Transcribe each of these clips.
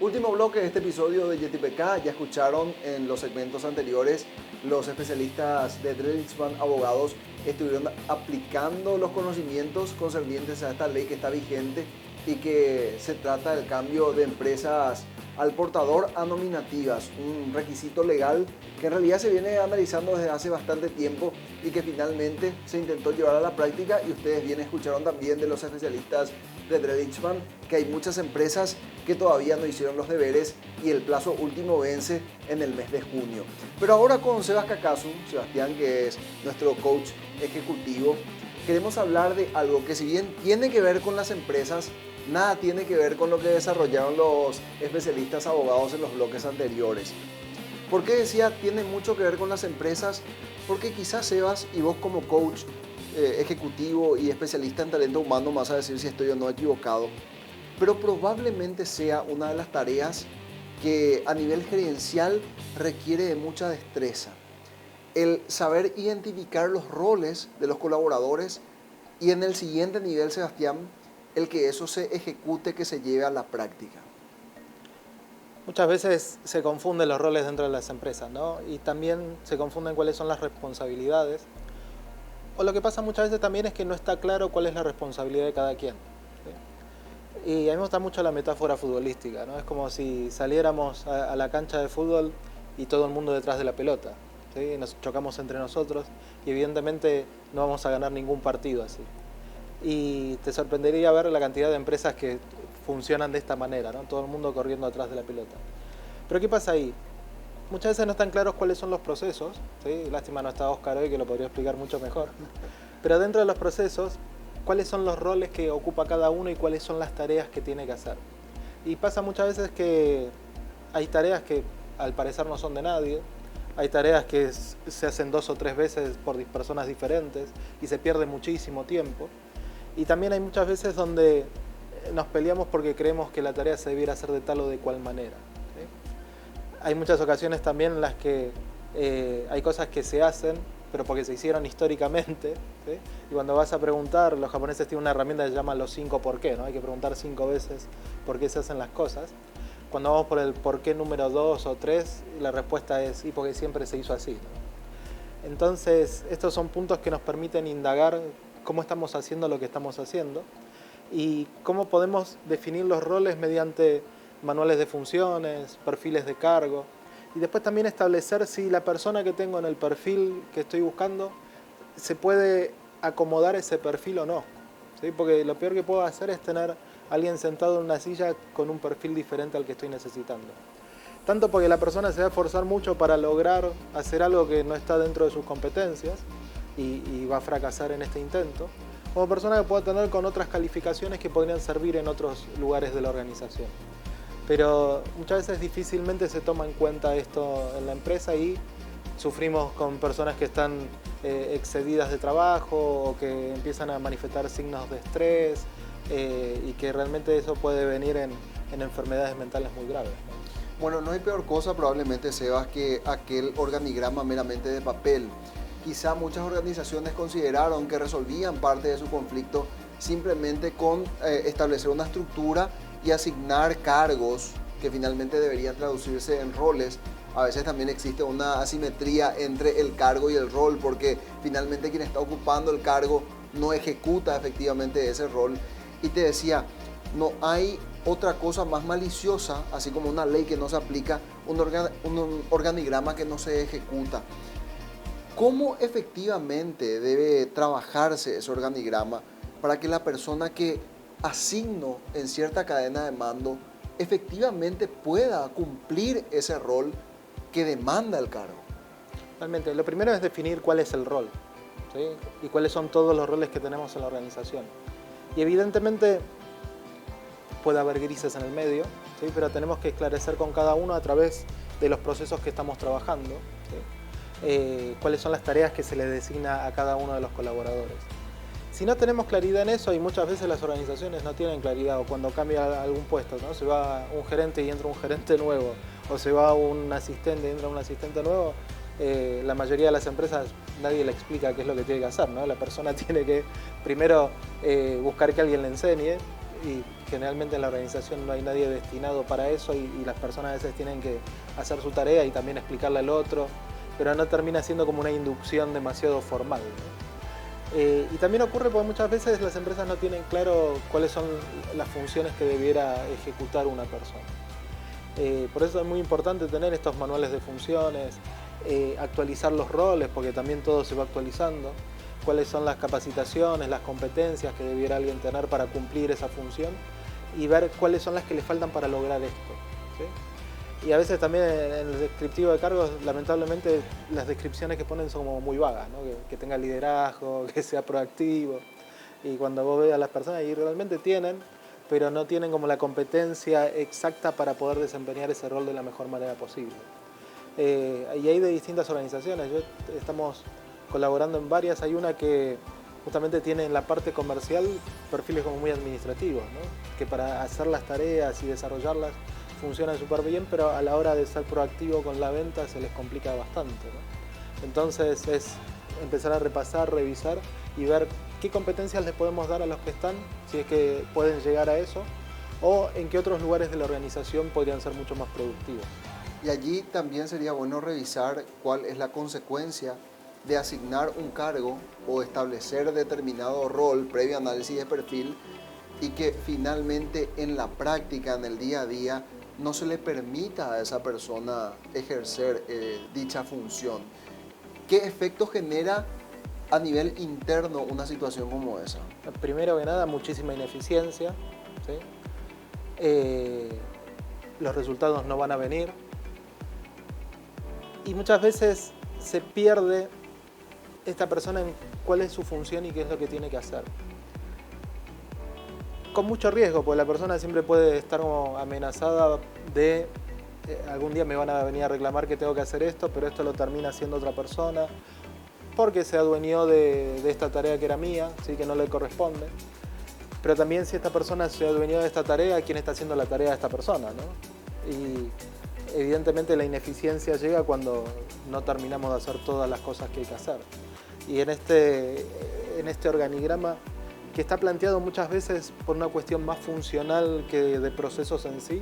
Último bloque de este episodio de YetiPK. Ya escucharon en los segmentos anteriores, los especialistas de Drellingman Abogados estuvieron aplicando los conocimientos concernientes a esta ley que está vigente y que se trata del cambio de empresas al portador a nominativas, un requisito legal que en realidad se viene analizando desde hace bastante tiempo y que finalmente se intentó llevar a la práctica, y ustedes bien escucharon también de los especialistas de Drellingman que hay muchas empresas que todavía no hicieron los deberes y el plazo último vence en el mes de junio. Pero ahora con Sebas Cacasu, Sebastián, que es nuestro coach ejecutivo, queremos hablar de algo que, si bien tiene que ver con las empresas, nada tiene que ver con lo que desarrollaron los especialistas abogados en los bloques anteriores. ¿Por qué decía tiene mucho que ver con las empresas? Porque quizás, Sebas, y vos como coach ejecutivo y especialista en talento humano, me vas a decir si estoy o no equivocado, pero probablemente sea una de las tareas que a nivel gerencial requiere de mucha destreza. El saber identificar los roles de los colaboradores y, en el siguiente nivel, Sebastián, el que eso se ejecute, que se lleve a la práctica. Muchas veces se confunden los roles dentro de las empresas, ¿no? Y también se confunden cuáles son las responsabilidades. O lo que pasa muchas veces también es que no está claro cuál es la responsabilidad de cada quien, ¿sí? Y a mí me gusta mucho la metáfora futbolística, ¿no? Es como si saliéramos a la cancha de fútbol y todo el mundo detrás de la pelota, ¿sí? Nos chocamos entre nosotros y evidentemente no vamos a ganar ningún partido así. Y te sorprendería ver la cantidad de empresas que funcionan de esta manera, ¿no? Todo el mundo corriendo atrás de la pelota. Pero ¿qué pasa ahí? Muchas veces no están claros cuáles son los procesos, ¿sí? Lástima no está Oscar hoy, que lo podría explicar mucho mejor. Pero dentro de los procesos, cuáles son los roles que ocupa cada uno y cuáles son las tareas que tiene que hacer. Y pasa muchas veces que hay tareas que al parecer no son de nadie, hay tareas que se hacen 2 o 3 veces por personas diferentes y se pierde muchísimo tiempo. Y también hay muchas veces donde nos peleamos porque creemos que la tarea se debiera hacer de tal o de cual manera, ¿sí? Hay muchas ocasiones también en las que hay cosas que se hacen, pero porque se hicieron históricamente, ¿sí? Y cuando vas a preguntar, los japoneses tienen una herramienta que se llama los 5 por qué, ¿no? Hay que preguntar 5 veces por qué se hacen las cosas. Cuando vamos por el por qué número 2 o 3, la respuesta es y porque siempre se hizo así, ¿no? Entonces, estos son puntos que nos permiten indagar cómo estamos haciendo lo que estamos haciendo y cómo podemos definir los roles mediante manuales de funciones, perfiles de cargo, y después también establecer si la persona que tengo en el perfil que estoy buscando se puede acomodar ese perfil o no, ¿sí? Porque lo peor que puedo hacer es tener a alguien sentado en una silla con un perfil diferente al que estoy necesitando. Tanto porque la persona se va a esforzar mucho para lograr hacer algo que no está dentro de sus competencias y va a fracasar en este intento, como persona que pueda tener con otras calificaciones que podrían servir en otros lugares de la organización. Pero muchas veces difícilmente se toma en cuenta esto en la empresa y sufrimos con personas que están excedidas de trabajo o que empiezan a manifestar signos de estrés y que realmente eso puede venir en enfermedades mentales muy graves, ¿no? Bueno, no hay peor cosa probablemente, Sebas, que aquel organigrama meramente de papel. Quizá muchas organizaciones consideraron que resolvían parte de su conflicto simplemente con establecer una estructura y asignar cargos que finalmente deberían traducirse en roles. A veces también existe una asimetría entre el cargo y el rol, porque finalmente quien está ocupando el cargo no ejecuta efectivamente ese rol. Y te decía, no hay otra cosa más maliciosa, así como una ley que no se aplica, un organigrama que no se ejecuta. ¿Cómo efectivamente debe trabajarse ese organigrama para que la persona que asigno en cierta cadena de mando efectivamente pueda cumplir ese rol que demanda el cargo? Realmente, lo primero es definir cuál es el rol, ¿sí? Y cuáles son todos los roles que tenemos en la organización. Y evidentemente puede haber grises en el medio, ¿sí? Pero tenemos que esclarecer con cada uno a través de los procesos que estamos trabajando, ¿sí? Cuáles son las tareas que se le designa a cada uno de los colaboradores. Si no tenemos claridad en eso, y muchas veces las organizaciones no tienen claridad, o cuando cambia algún puesto, ¿no? Se va un gerente y entra un gerente nuevo, o se va un asistente y entra un asistente nuevo, la mayoría de las empresas nadie le explica qué es lo que tiene que hacer, ¿no? La persona tiene que primero buscar que alguien le enseñe, y generalmente en la organización no hay nadie destinado para eso y las personas a veces tienen que hacer su tarea y también explicarle al otro, pero no termina siendo como una inducción demasiado formal, ¿no? Y también ocurre porque muchas veces las empresas no tienen claro cuáles son las funciones que debiera ejecutar una persona. Por eso es muy importante tener estos manuales de funciones, actualizar los roles, porque también todo se va actualizando, cuáles son las capacitaciones, las competencias que debiera alguien tener para cumplir esa función y ver cuáles son las que le faltan para lograr esto, ¿sí? Y a veces también en el descriptivo de cargos, lamentablemente, las descripciones que ponen son como muy vagas, ¿no? Que tenga liderazgo, que sea proactivo. Y cuando vos ves a las personas, y realmente tienen, pero no tienen como la competencia exacta para poder desempeñar ese rol de la mejor manera posible. Y hay de distintas organizaciones, estamos colaborando en varias, hay una que justamente tiene en la parte comercial perfiles como muy administrativos, ¿no? Que para hacer las tareas y desarrollarlas funcionan súper bien, pero a la hora de ser proactivo con la venta se les complica bastante, ¿no? Entonces es empezar a repasar, revisar y ver qué competencias les podemos dar a los que están, si es que pueden llegar a eso, o en qué otros lugares de la organización podrían ser mucho más productivos. Y allí también sería bueno revisar cuál es la consecuencia de asignar un cargo o establecer determinado rol previo análisis de perfil y que finalmente en la práctica, en el día a día, no se le permita a esa persona ejercer dicha función. ¿Qué efecto genera a nivel interno una situación como esa? Primero que nada, muchísima ineficiencia, ¿sí? Los resultados no van a venir y muchas veces se pierde esta persona en cuál es su función y qué es lo que tiene que hacer. Con mucho riesgo, porque la persona siempre puede estar como amenazada de algún día me van a venir a reclamar que tengo que hacer esto, pero esto lo termina haciendo otra persona, porque se adueñó de esta tarea que era mía, ¿sí? Que no le corresponde. Pero también si esta persona se adueñó de esta tarea, ¿quién está haciendo la tarea de esta persona, ¿no? Y evidentemente la ineficiencia llega cuando no terminamos de hacer todas las cosas que hay que hacer. Y en este organigrama, que está planteado muchas veces por una cuestión más funcional que de procesos en sí,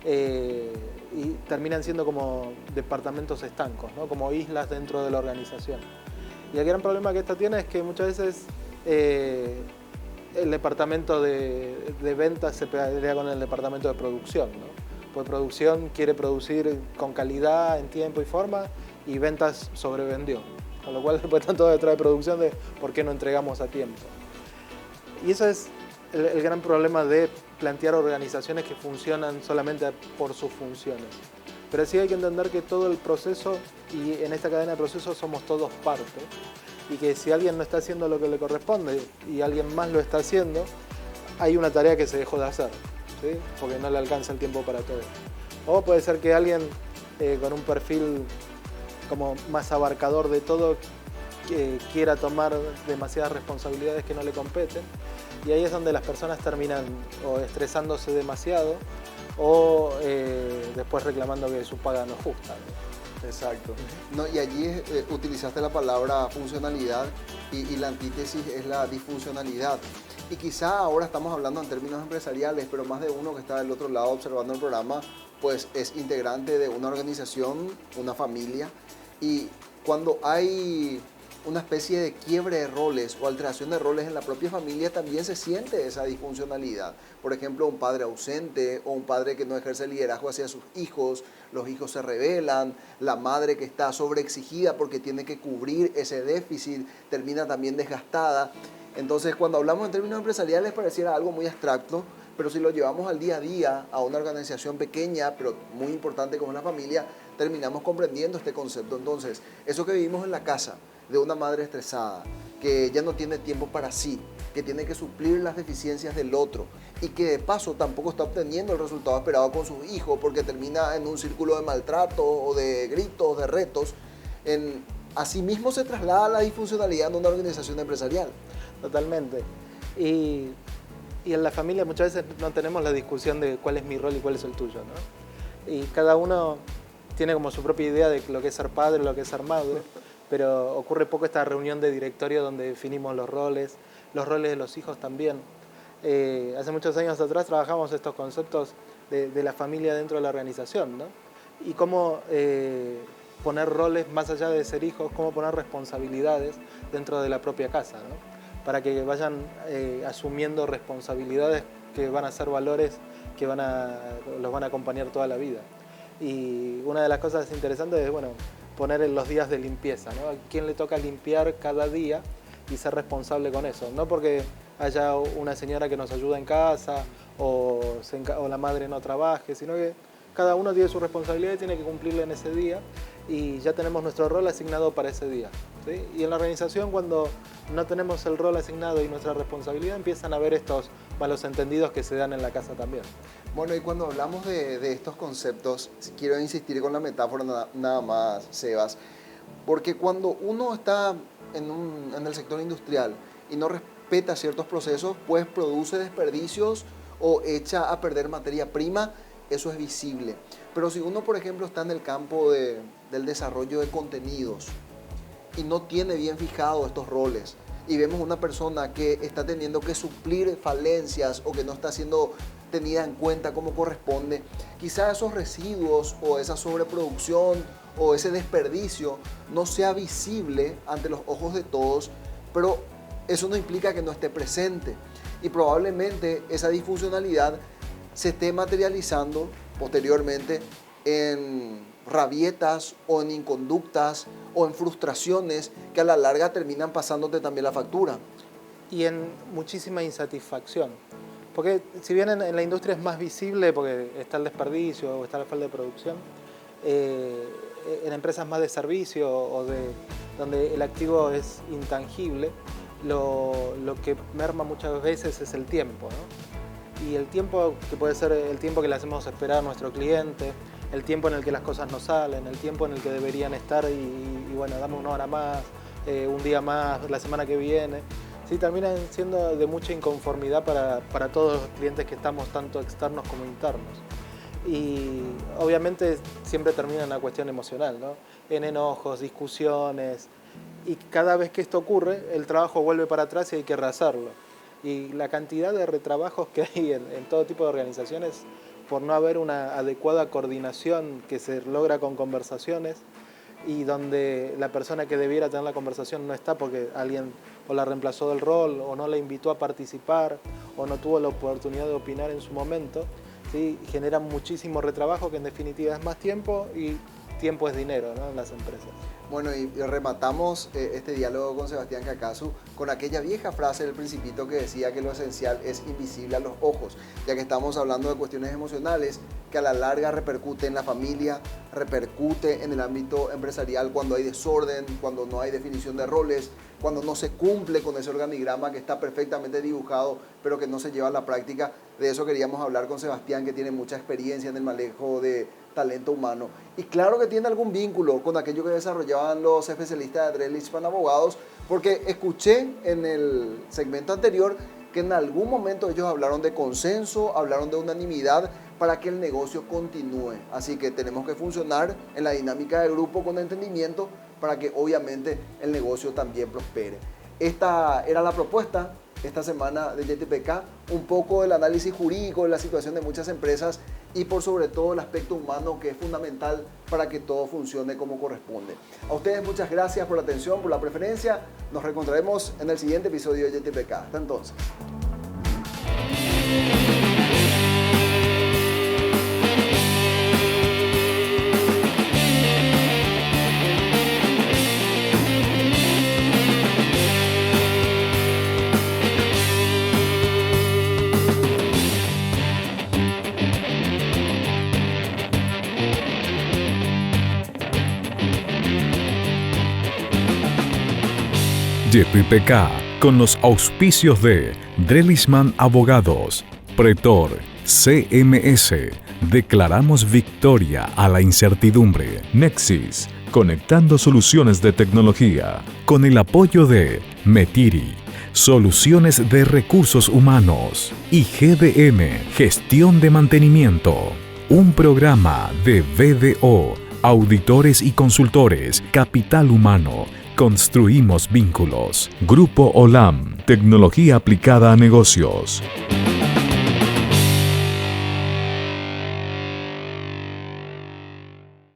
y terminan siendo como departamentos estancos, ¿no? Como islas dentro de la organización. Y el gran problema que esta tiene es que muchas veces el departamento de ventas se pelea con el departamento de producción, ¿no? Pues producción quiere producir con calidad, en tiempo y forma, y ventas sobrevendió. Con lo cual después están todos detrás de producción de por qué no entregamos a tiempo. Y eso es el gran problema de plantear organizaciones que funcionan solamente por sus funciones. Pero sí hay que entender que todo el proceso, y en esta cadena de procesos somos todos parte, y que si alguien no está haciendo lo que le corresponde y alguien más lo está haciendo, hay una tarea que se dejó de hacer, ¿sí? Porque no le alcanza el tiempo para todo. O puede ser que alguien con un perfil como más abarcador de todo que quiera tomar demasiadas responsabilidades que no le competen, y ahí es donde las personas terminan o estresándose demasiado o después reclamando que su paga no es justa, ¿no? Exacto. No, y allí utilizaste la palabra funcionalidad y la antítesis es la disfuncionalidad. Y quizá ahora estamos hablando en términos empresariales, pero más de uno que está del otro lado observando el programa, pues es integrante de una organización, una familia, y cuando hay una especie de quiebre de roles o alteración de roles en la propia familia, también se siente esa disfuncionalidad. Por ejemplo, un padre ausente o un padre que no ejerce liderazgo hacia sus hijos, los hijos se rebelan, la madre que está sobreexigida porque tiene que cubrir ese déficit, termina también desgastada. Entonces, cuando hablamos en términos empresariales pareciera algo muy abstracto, pero si lo llevamos al día a día, a una organización pequeña, pero muy importante como una familia, terminamos comprendiendo este concepto. Entonces, eso que vivimos en la casa, de una madre estresada, que ya no tiene tiempo para sí, que tiene que suplir las deficiencias del otro y que de paso tampoco está obteniendo el resultado esperado con sus hijos porque termina en un círculo de maltrato o de gritos, de retos, asimismo se traslada la disfuncionalidad en una organización empresarial. Totalmente. Y en la familia muchas veces no tenemos la discusión de cuál es mi rol y cuál es el tuyo, ¿no? Y cada uno tiene como su propia idea de lo que es ser padre, lo que es ser madre, pero ocurre poco esta reunión de directorio donde definimos los roles de los hijos también. Hace muchos años atrás trabajamos estos conceptos de la familia dentro de la organización, ¿no? Y cómo poner roles más allá de ser hijos, cómo poner responsabilidades dentro de la propia casa, ¿no? Para que vayan asumiendo responsabilidades que van a ser valores que los van a acompañar toda la vida. Y una de las cosas interesantes es, bueno, poner en los días de limpieza, ¿no? A quién le toca limpiar cada día y ser responsable con eso. No porque haya una señora que nos ayuda en casa o la madre no trabaje, sino que cada uno tiene su responsabilidad y tiene que cumplirla en ese día y ya tenemos nuestro rol asignado para ese día, ¿sí? Y en la organización, cuando no tenemos el rol asignado y nuestra responsabilidad, empiezan a haber estos malos entendidos que se dan en la casa también. Bueno, y cuando hablamos de estos conceptos, quiero insistir con la metáfora nada más, Sebas, porque cuando uno está en el sector industrial y no respeta ciertos procesos, pues produce desperdicios o echa a perder materia prima. Eso es visible. Pero si uno, por ejemplo, está en el campo del desarrollo de contenidos y no tiene bien fijados estos roles, y vemos una persona que está teniendo que suplir falencias o que no está siendo tenida en cuenta como corresponde, quizá esos residuos o esa sobreproducción o ese desperdicio no sea visible ante los ojos de todos, pero eso no implica que no esté presente. Y probablemente esa disfuncionalidad se esté materializando posteriormente en rabietas o en inconductas o en frustraciones que a la larga terminan pasándote también la factura. Y en muchísima insatisfacción. Porque si bien en la industria es más visible porque está el desperdicio o está la falta de producción, en empresas más de servicio o donde el activo es intangible, lo que merma muchas veces es el tiempo, ¿no? Y el tiempo, que puede ser el tiempo que le hacemos esperar a nuestro cliente, el tiempo en el que las cosas no salen, el tiempo en el que deberían estar y bueno, dame una hora más, un día más, la semana que viene, sí, terminan siendo de mucha inconformidad para todos los clientes que estamos, tanto externos como internos. Y obviamente siempre termina en una cuestión emocional, ¿no? En enojos, discusiones, y cada vez que esto ocurre, el trabajo vuelve para atrás y hay que rehacerlo. Y la cantidad de retrabajos que hay en todo tipo de organizaciones por no haber una adecuada coordinación que se logra con conversaciones y donde la persona que debiera tener la conversación no está porque alguien o la reemplazó del rol o no la invitó a participar o no tuvo la oportunidad de opinar en su momento, ¿sí? Genera muchísimo retrabajo que en definitiva es más tiempo y tiempo es dinero, ¿no? En las empresas. Bueno, y rematamos este diálogo con Sebastián Cacasu con aquella vieja frase del Principito que decía que lo esencial es invisible a los ojos, ya que estamos hablando de cuestiones emocionales que a la larga repercute en la familia, repercute en el ámbito empresarial cuando hay desorden, cuando no hay definición de roles, cuando no se cumple con ese organigrama que está perfectamente dibujado, pero que no se lleva a la práctica. De eso queríamos hablar con Sebastián, que tiene mucha experiencia en el manejo de talento humano. Y claro que tiene algún vínculo con aquello que desarrollaban los especialistas de Drellishman Abogados, porque escuché en el segmento anterior que en algún momento ellos hablaron de consenso, hablaron de unanimidad para que el negocio continúe. Así que tenemos que funcionar en la dinámica de grupo con entendimiento para que obviamente el negocio también prospere. Esta era la propuesta esta semana de JTPK, un poco del análisis jurídico de la situación de muchas empresas y por sobre todo el aspecto humano que es fundamental para que todo funcione como corresponde. A ustedes muchas gracias por la atención, por la preferencia. Nos reencontraremos en el siguiente episodio de JTPK. Hasta entonces. JTPK con los auspicios de Drellishman Abogados, Pretor, CMS, declaramos victoria a la incertidumbre. Nexis, conectando soluciones de tecnología, con el apoyo de Metiri, soluciones de recursos humanos, y GDM, gestión de mantenimiento. Un programa de BDO, auditores y consultores, capital humano. Construimos vínculos. Grupo OLAM. Tecnología aplicada a negocios.